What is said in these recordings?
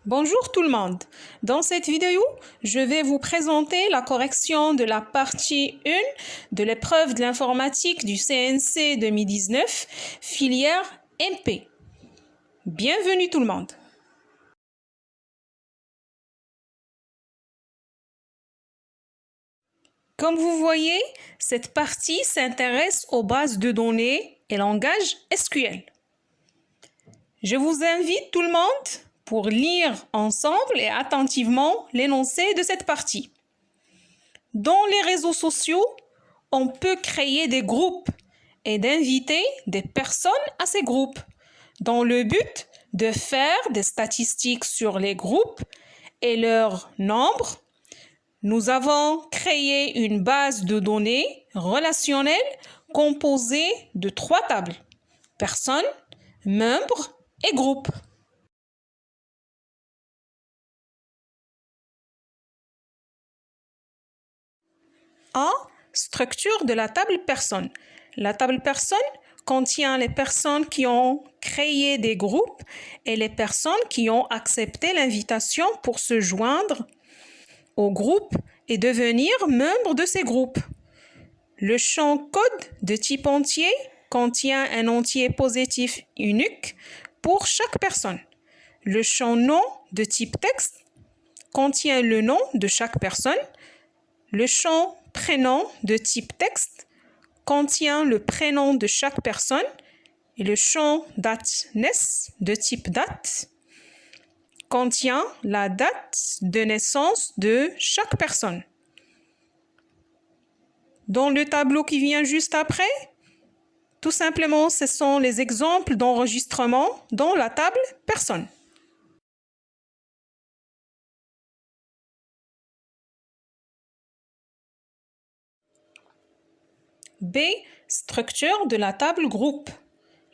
Bonjour tout le monde. Dans cette vidéo, je vais vous présenter la correction de la partie 1 de l'épreuve de l'informatique du CNC 2019, filière MP. Bienvenue tout le monde. Comme vous voyez, cette partie s'intéresse aux bases de données et langage SQL. Je vous invite tout le monde pour lire ensemble et attentivement l'énoncé de cette partie. Dans les réseaux sociaux, on peut créer des groupes et d'inviter des personnes à ces groupes dans le but de faire des statistiques sur les groupes et leur nombre. Nous avons créé une base de données relationnelle composée de 3 tables: personnes, membres et groupes. A. Structure de la table personne. La table personne contient les personnes qui ont créé des groupes et les personnes qui ont accepté l'invitation pour se joindre au groupe et devenir membres de ces groupes. Le champ code de type entier contient un entier positif unique pour chaque personne. Le champ nom de type texte contient le nom de chaque personne. Le champ prénom de type texte contient le prénom de chaque personne et le champ date-ness de type date contient la date de naissance de chaque personne. Dans le tableau qui vient juste après, tout simplement, ce sont les exemples d'enregistrement dans la table personne. B. Structure de la table groupe.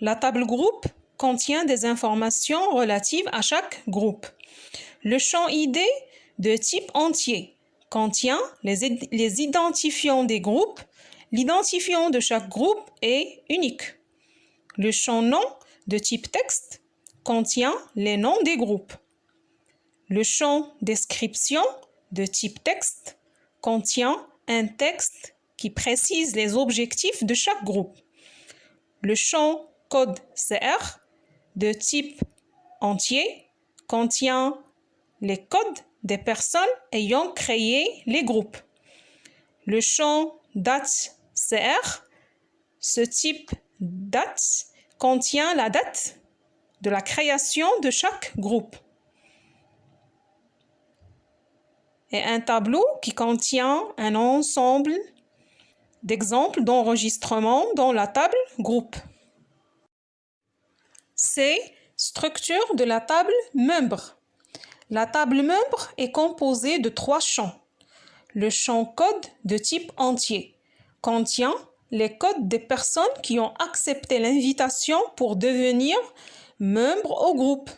La table groupe contient des informations relatives à chaque groupe. Le champ ID de type entier contient les identifiants des groupes. L'identifiant de chaque groupe est unique. Le champ nom de type texte contient les noms des groupes. Le champ description de type texte contient un texte qui précise les objectifs de chaque groupe. Le champ code CR de type entier contient les codes des personnes ayant créé les groupes. Le champ date CR, ce type date contient la date de la création de chaque groupe. Et un tableau qui contient un ensemble d'exemples d'enregistrement dans la table groupe. C. Structure de la table membre. La table membre est composée de 3 champs. Le champ code de type entier contient les codes des personnes qui ont accepté l'invitation pour devenir membres au groupe.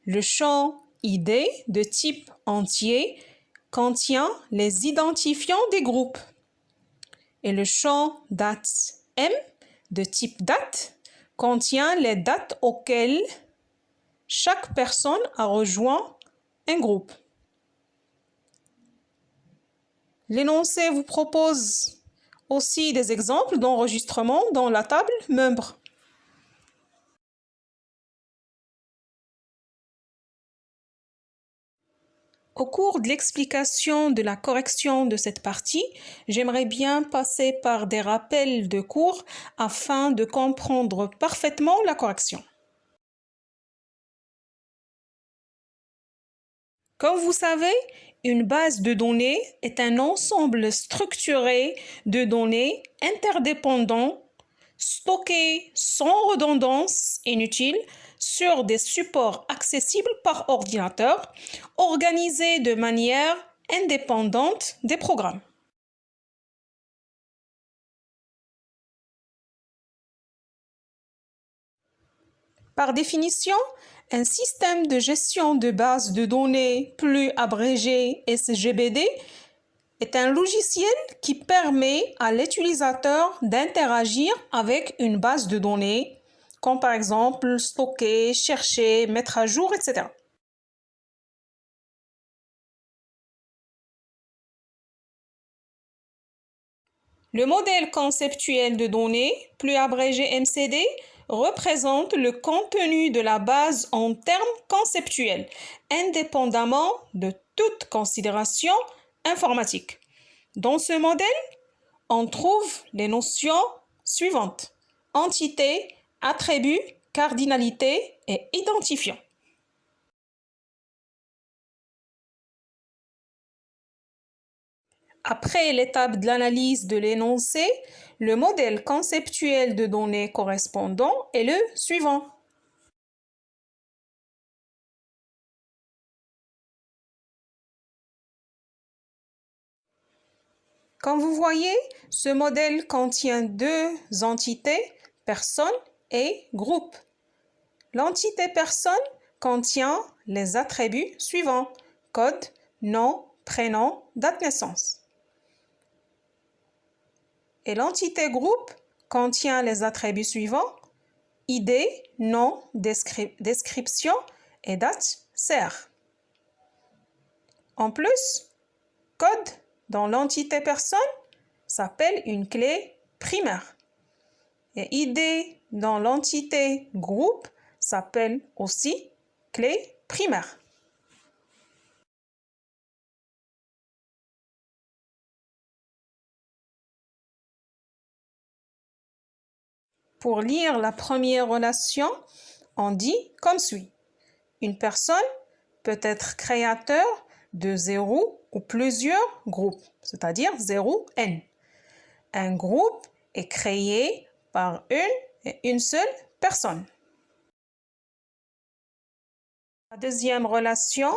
Le champ ID de type entier contient les identifiants des groupes. Et le champ date M de type date contient les dates auxquelles chaque personne a rejoint un groupe. L'énoncé vous propose aussi des exemples d'enregistrement dans la table membre. Au cours de l'explication de la correction de cette partie, j'aimerais bien passer par des rappels de cours afin de comprendre parfaitement la correction. Comme vous savez, une base de données est un ensemble structuré de données interdépendantes stockées sans redondance inutile sur des supports accessibles par ordinateur, organisés de manière indépendante des programmes. Par définition, un système de gestion de base de données, plus abrégé SGBD, est un logiciel qui permet à l'utilisateur d'interagir avec une base de données, comme par exemple stocker, chercher, mettre à jour, etc. Le modèle conceptuel de données, plus abrégé MCD, représente le contenu de la base en termes conceptuels, indépendamment de toute considération informatique. Dans ce modèle, on trouve les notions suivantes: entité, attribut, cardinalité et identifiant. Après l'étape de l'analyse de l'énoncé, le modèle conceptuel de données correspondant est le suivant. Comme vous voyez, ce modèle contient deux entités, personne et groupe. L'entité personne contient les attributs suivants: code, nom, prénom, date de naissance. Et l'entité groupe contient les attributs suivants: ID, nom, description et date CR. En plus, code dans l'entité personne s'appelle une clé primaire. Et ID dans l'entité groupe s'appelle aussi clé primaire. Pour lire la première relation, on dit comme suit. Une personne peut être créateur de 0 ou plusieurs groupes, c'est-à-dire 0n. Un groupe est créé par une seule personne. La deuxième relation,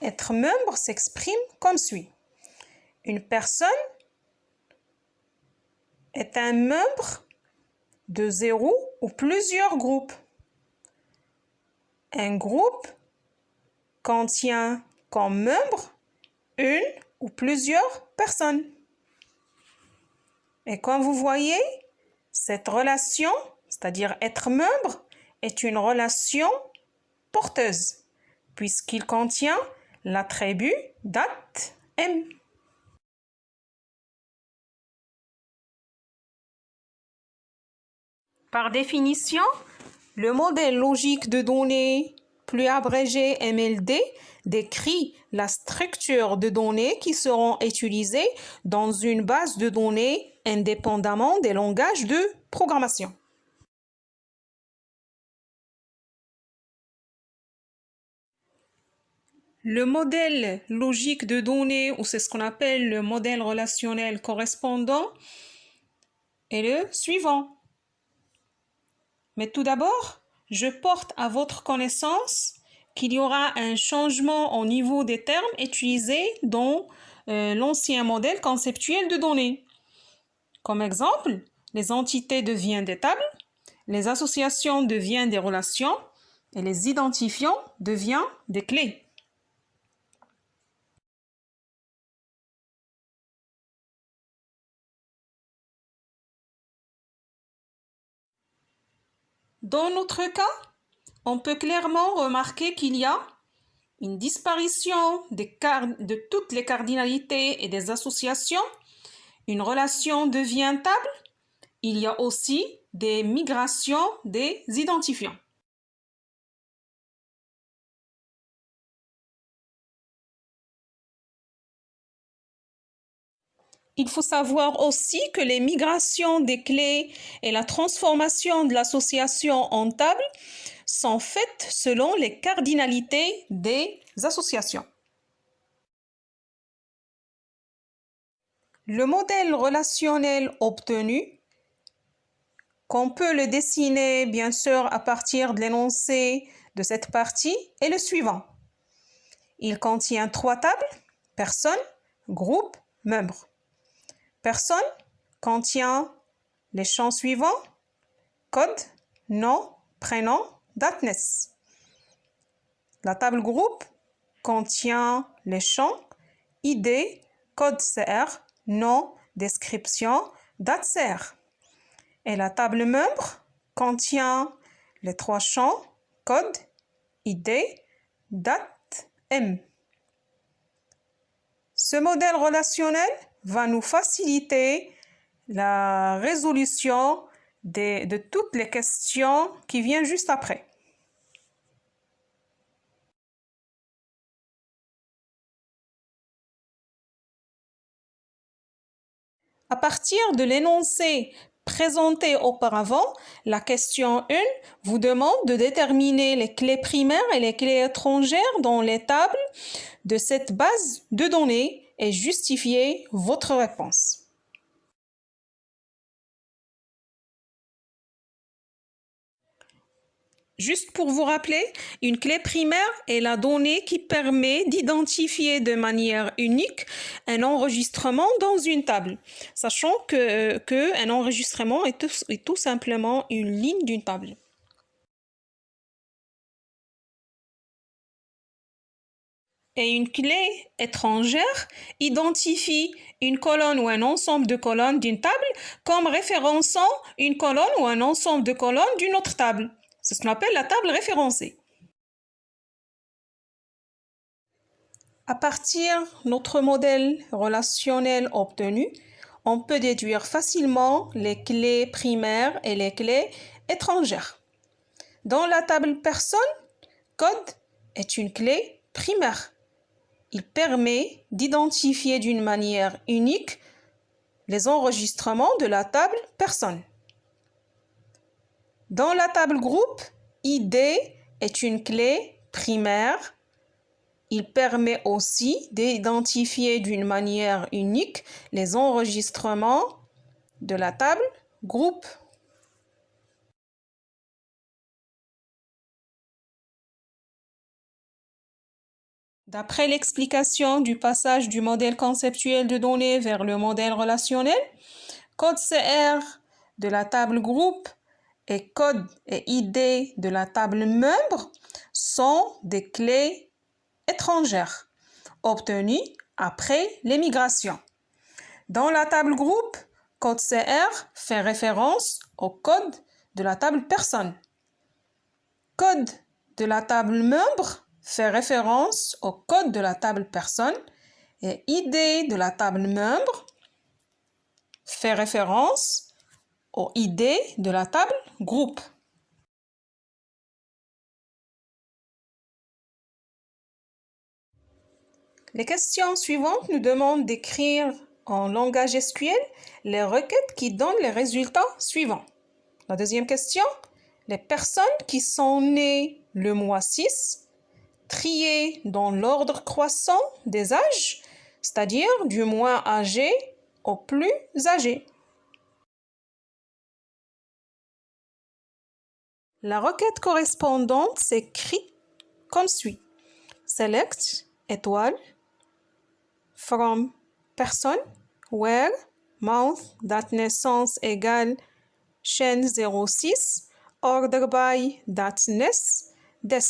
être membre, s'exprime comme suit. Une personne est un membre de 0 ou plusieurs groupes. Un groupe contient comme membre une ou plusieurs personnes. Et comme vous voyez, cette relation, c'est-à-dire être membre, est une relation porteuse, puisqu'il contient l'attribut date M. Par définition, le modèle logique de données, plus abrégé MLD, décrit la structure de données qui seront utilisées dans une base de données indépendamment des langages de programmation. Le modèle logique de données, ou c'est ce qu'on appelle le modèle relationnel correspondant, est le suivant. Mais tout d'abord, je porte à votre connaissance qu'il y aura un changement au niveau des termes utilisés dans l'ancien modèle conceptuel de données. Comme exemple, les entités deviennent des tables, les associations deviennent des relations et les identifiants deviennent des clés. Dans notre cas, on peut clairement remarquer qu'il y a une disparition de toutes les cardinalités et des associations, une relation devient table, il y a aussi des migrations des identifiants. Il faut savoir aussi que les migrations des clés et la transformation de l'association en table sont faites selon les cardinalités des associations. Le modèle relationnel obtenu, qu'on peut le dessiner bien sûr à partir de l'énoncé de cette partie, est le suivant. Il contient 3 tables: personne, groupe, membre. Personne contient les champs suivants: code, nom, prénom, date naissance. La table groupe contient les champs ID, code CR, nom, description, date CR. Et la table membre contient les 3 champs code, ID, date M. Ce modèle relationnel va nous faciliter la résolution de toutes les questions qui viennent juste après. À partir de l'énoncé présenté auparavant, la question 1 vous demande de déterminer les clés primaires et les clés étrangères dans les tables de cette base de données et justifier votre réponse. Juste pour vous rappeler, une clé primaire est la donnée qui permet d'identifier de manière unique un enregistrement dans une table, sachant qu'un enregistrement est tout simplement une ligne d'une table. Et une clé étrangère identifie une colonne ou un ensemble de colonnes d'une table comme référençant une colonne ou un ensemble de colonnes d'une autre table. C'est ce qu'on appelle la table référencée. À partir de notre modèle relationnel obtenu, on peut déduire facilement les clés primaires et les clés étrangères. Dans la table personne, code est une clé primaire. Il permet d'identifier d'une manière unique les enregistrements de la table personne. Dans la table groupe, ID est une clé primaire. Il permet aussi d'identifier d'une manière unique les enregistrements de la table groupe. D'après l'explication du passage du modèle conceptuel de données vers le modèle relationnel, code CR de la table groupe et code et ID de la table membre sont des clés étrangères obtenues après l'émigration. Dans la table groupe, code CR fait référence au code de la table personne. Code de la table membre fait référence au code de la table personne et ID de la table membre fait référence au ID de la table groupe. Les questions suivantes nous demandent d'écrire en langage SQL les requêtes qui donnent les résultats suivants. La deuxième question, les personnes qui sont nées le mois 6, triées dans l'ordre croissant des âges, c'est-à-dire du moins âgé au plus âgé. La requête correspondante s'écrit comme suit. Select, étoile, from, personne, where, month, date naissance égale chaîne 06, order by, date naissance, des.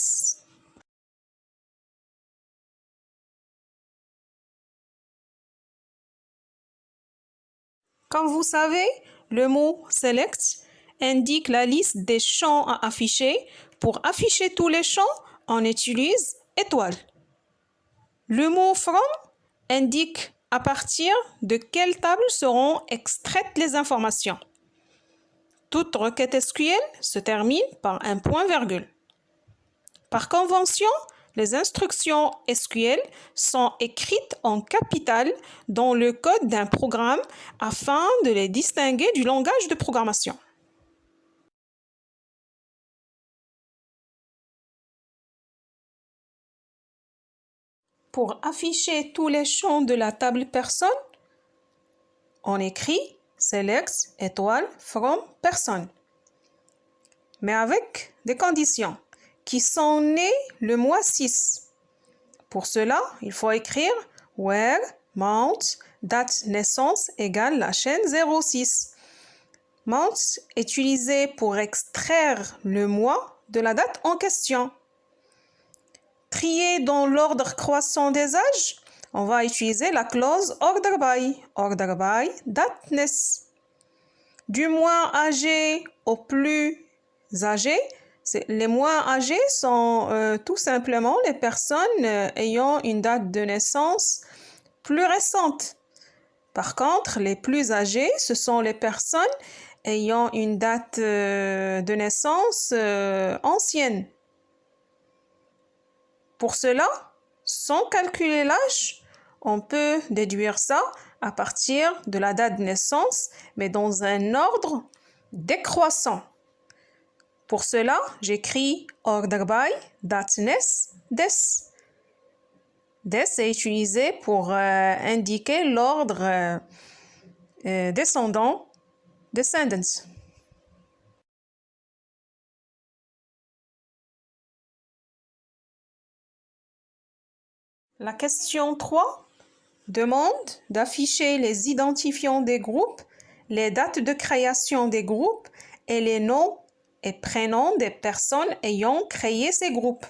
Comme vous savez, le mot select indique la liste des champs à afficher. Pour afficher tous les champs, on utilise étoile. Le mot from indique à partir de quelle table seront extraites les informations. Toute requête SQL se termine par un point-virgule. Par convention, les instructions SQL sont écrites en capital dans le code d'un programme afin de les distinguer du langage de programmation. Pour afficher tous les champs de la table personne, on écrit select étoile from personne, mais avec des conditions qui sont nés le mois 6. Pour cela, il faut écrire where month date naissance égale la chaîne 06. Month est utilisé pour extraire le mois de la date en question. Trier dans l'ordre croissant des âges, on va utiliser la clause order by date naissance. Du moins âgé au plus âgé, les moins âgés sont tout simplement les personnes ayant une date de naissance plus récente. Par contre, les plus âgés, ce sont les personnes ayant une date de naissance ancienne. Pour cela, sans calculer l'âge, on peut déduire ça à partir de la date de naissance, mais dans un ordre décroissant. Pour cela, j'écris order by, date naissance, des. Des est utilisé pour indiquer l'ordre descendant, descendants. La question 3 demande d'afficher les identifiants des groupes, les dates de création des groupes et les noms et prénoms des personnes ayant créé ces groupes.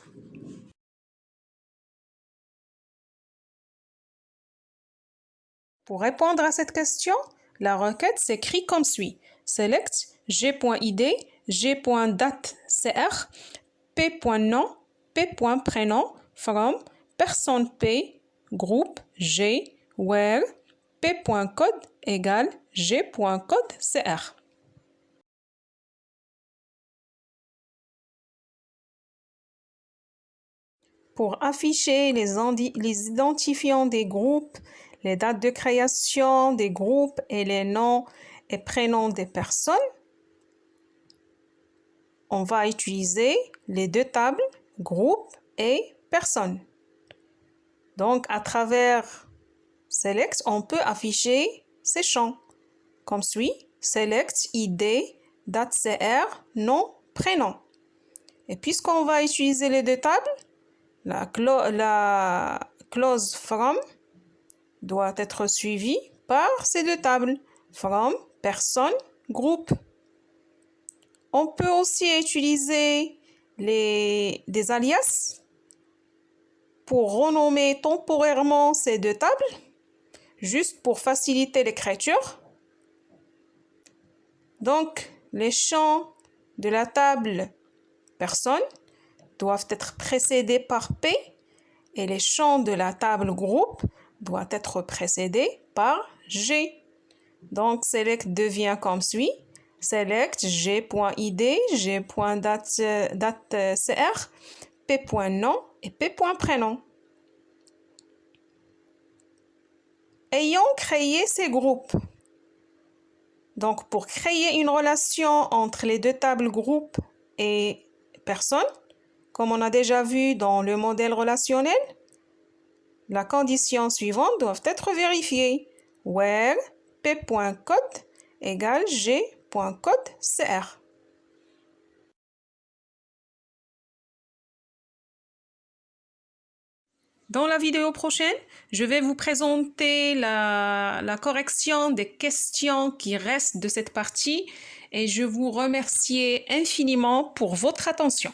Pour répondre à cette question, la requête s'écrit comme suit. Select g.id, g.date.cr, p.nom, p.prénom, from, personne P, groupe G, where, p.code égale g.code.cr. Pour afficher les identifiants des groupes, les dates de création des groupes et les noms et prénoms des personnes, on va utiliser les deux tables, groupe et personne. Donc, à travers Select, on peut afficher ces champs, comme suit, Select, ID, date CR, nom, prénom. Et puisqu'on va utiliser les deux tables, la clause from doit être suivie par ces deux tables, from, personne, groupe. On peut aussi utiliser des alias pour renommer temporairement ces deux tables, juste pour faciliter l'écriture. Donc, les champs de la table personne doivent être précédés par P et les champs de la table groupe doivent être précédés par G. Donc, select devient comme suit. Select g.id, g.date.cr, p.nom et p.prénom. Ayant créé ces groupes, donc pour créer une relation entre les deux tables groupe et personne, comme on a déjà vu dans le modèle relationnel, la condition suivante doit être vérifiée. Where p.code égale g.code.cr. Dans la vidéo prochaine, je vais vous présenter la correction des questions qui restent de cette partie et je vous remercie infiniment pour votre attention.